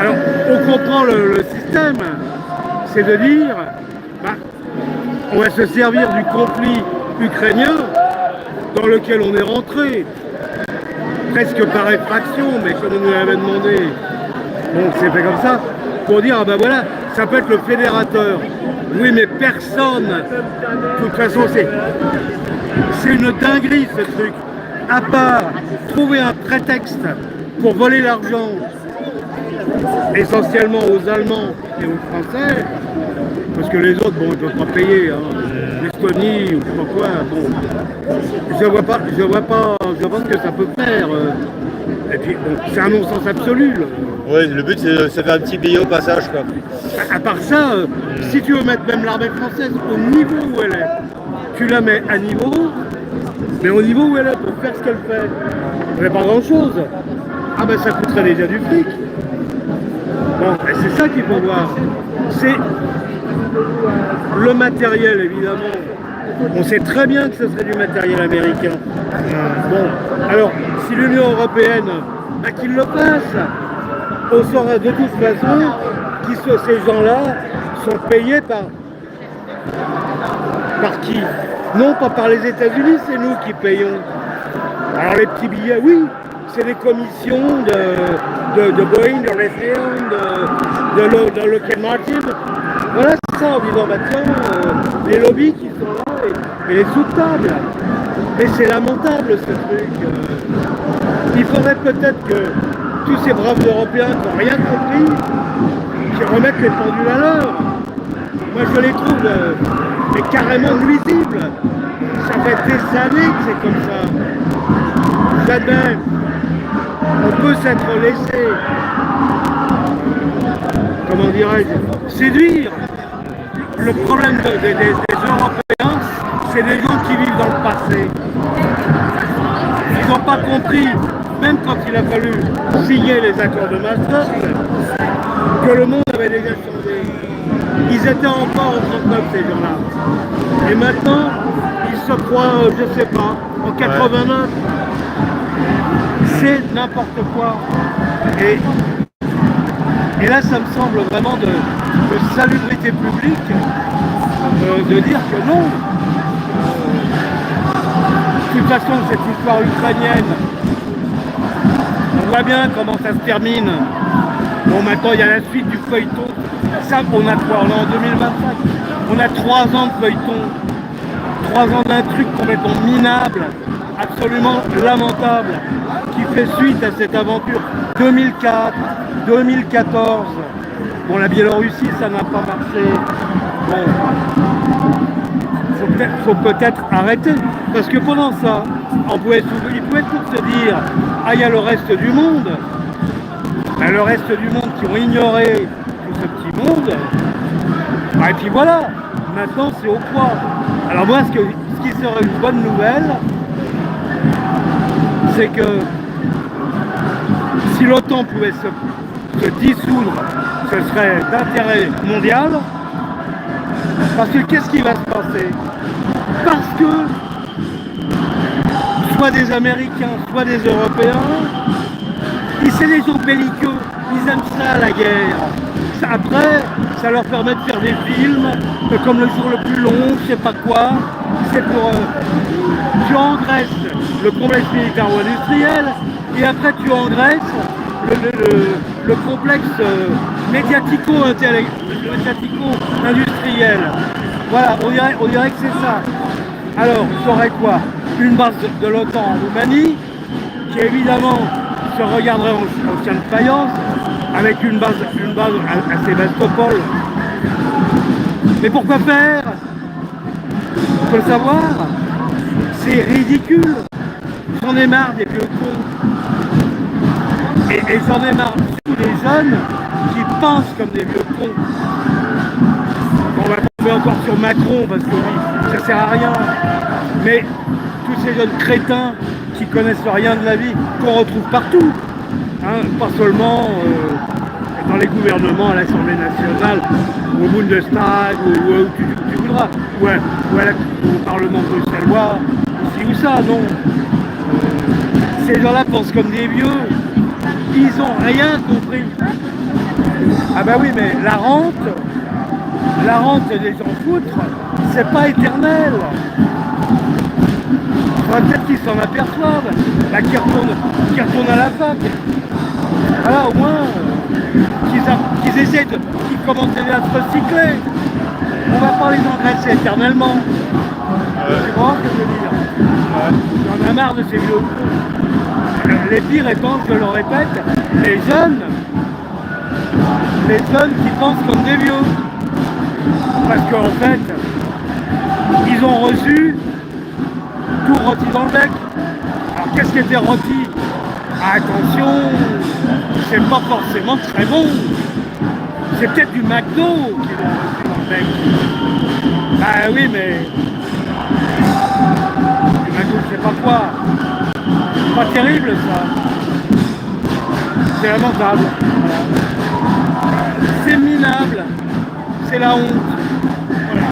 Alors, on comprend le système, c'est de dire, bah, on va se servir du conflit ukrainien dans lequel on est rentré, presque par effraction, mais comme on nous l'avait demandé, donc c'est fait comme ça, pour dire, ah ben voilà, ça peut être le fédérateur. Oui, mais personne, de toute façon, c'est une dinguerie ce truc. À part trouver un prétexte pour voler l'argent, essentiellement aux Allemands et aux Français, parce que les autres, bon, ils ne peuvent pas payer, hein. L'Estonie ou je sais pas quoi, bon, je vois pas ce que ça peut faire. Et puis, bon, c'est un non-sens absolu. Là. Ouais, le but c'est de se faire un petit billet au passage, quoi. À part ça, si tu veux mettre même l'armée française au niveau où elle est, tu la mets à niveau, mais au niveau où elle est pour faire ce qu'elle fait. Elle fait pas grand-chose. Ah ben ça coûterait déjà du fric. Bon, et c'est ça qu'il faut voir. C'est le matériel, évidemment. On sait très bien que ce serait du matériel américain. Bon, alors, si l'Union européenne, bah, qu'il le fasse, on saura de toute façon que ces gens-là sont payés par qui? Non, pas par les États-Unis, c'est nous qui payons. Alors les petits billets, oui, c'est des commissions de Boeing, de Raytheon, de Lockheed Martin. Voilà, c'est ça, en disant, bah tiens, les lobbies qui sont là, et les sous-tables. Mais c'est lamentable ce truc. Il faudrait peut-être que tous ces braves Européens qui n'ont rien compris, qui remettent les pendules à l'heure. Moi je les trouve mais carrément nuisibles. Ça fait des années que c'est comme ça. Jamais on peut s'être laissé, comment dirais-je, séduire. Le problème des Européens, c'est des gens qui vivent dans le passé. Ils n'ont pas compris, même quand il a fallu signer les accords de Maastricht, que le monde avait déjà changé. Ils étaient encore en 39, ces gens-là. Et maintenant, ils se croient, je sais pas, en 89. C'est n'importe quoi. Et là, ça me semble vraiment de salubrité publique de dire que non. De toute façon, cette histoire ukrainienne, on voit bien comment ça se termine. Bon, maintenant, il y a la suite du feuilleton. Ça, on a quoi? On est en 2025. On a 3 ans de feuilleton. 3 ans d'un truc complètement minable, absolument lamentable, qui fait suite à cette aventure 2004, 2014. Bon, la Biélorussie, ça n'a pas marché. Bon, faut peut-être arrêter. Parce que pendant ça, il pouvait tout se dire, ah, il y a le reste du monde. Ben, le reste du monde qui ont ignoré tout ce petit monde. Ben, et puis voilà, maintenant c'est au poids. Alors moi, ce qui serait une bonne nouvelle, c'est que si l'OTAN pouvait se dissoudre, ce serait d'intérêt mondial. Parce que qu'est-ce qui va se passer? Parce que soit des Américains, soit des Européens, c'est des gens belliqueux, ils aiment ça la guerre. Après, ça leur permet de faire des films, comme Le jour le plus long, je sais pas quoi. C'est pour... tu engraisses le complexe militaro-industriel, et après tu engraisses le complexe médiatico-industriel. Voilà, on dirait que c'est ça. Alors, ça aurait quoi? Une base de l'OTAN en Roumanie, qui évidemment se regarderait en chien de faïence, avec une base à Sébastopol. Mais pourquoi faire? Il faut le savoir. C'est ridicule. J'en ai marre des vieux cons. Et j'en ai marre tous les jeunes qui pensent comme des vieux cons. On va tomber encore sur Macron parce que oui, ça sert à rien. Mais tous ces jeunes crétins qui connaissent rien de la vie, qu'on retrouve partout. Hein, pas seulement dans les gouvernements, à l'Assemblée nationale, ou au Bundestag, ou où tu voudras, ou au Parlement bruxellois, ici ou ça, non. Ces gens-là pensent comme des vieux. Ils ont rien compris. Ah bah oui, mais la rente des gens foutres, c'est pas éternel. Faudrait peut-être qu'ils s'en aperçoivent, là, qui retournent à la fac. Voilà, au moins, qu'ils essaient qu'ils commencent à se recycler. On va pas les engraisser éternellement. Tu vois ce que je veux dire? J'en ai marre de ces vieux cons. Les pires étant, je le répète, les jeunes qui pensent comme des vieux. Parce qu'en fait, ils ont reçu tout rôti dans le bec. Alors qu'est-ce qui était rôti? Attention, c'est pas forcément très bon. C'est peut-être du McDo qu'ils ont reçu dans le bec. Bah oui, mais du McDo, je sais pas quoi. C'est pas terrible ça. C'est lamentable. C'est minable. C'est la honte. Voilà.